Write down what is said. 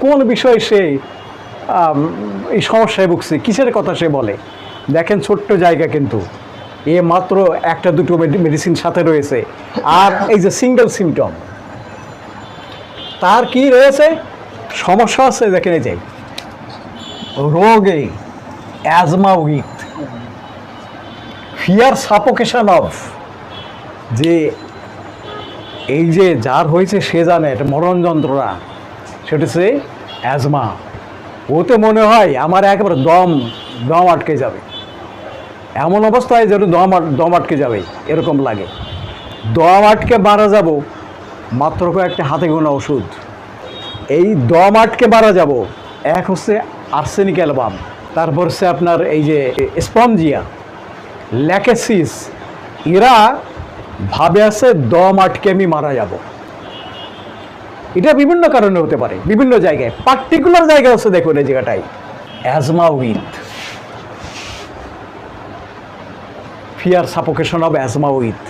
কোন বিষয়ে সে এই সমস্যায় ভুগছে, কিসের কথা সে বলে। দেখেন ছোট্ট জায়গা কিন্তু এ মাত্র একটা দুটো মেডিসিন সাথে রয়েছে, আর এই যে সিঙ্গেল সিমটম তার কি রয়েছে, সমস্যা আছে। দেখেন এই যে রোগে asthma with fear suffocation of, যে এই যে যার হয়েছে সে জানে এটা মরণ যন্ত্রণা, সেটা হচ্ছে অ্যাজমা। ওতে মনে হয় আমার একেবারে দম আটকে যাবে, এমন অবস্থায় যেন দম আটকে যাবে এরকম লাগে। দম আটকে মারা যাব মাত্র কয়েকটা হাতে গোনা ওষুধ। এই দম আটকে মারা যাব, এক হচ্ছে আর্সেনিক অ্যালবাম, তারপর হচ্ছে আপনার এই যে স্পঞ্জিয়া, ল্যাকেসিস, এরা ভাবে আছে দম আটকে আমি মারা যাব। এটা বিভিন্ন কারণে হতে পারে, বিভিন্ন জায়গায়, পার্টিকুলার জায়গা হচ্ছে দেখুন এই জায়গাটায় asthma with fear suffocation of asthma with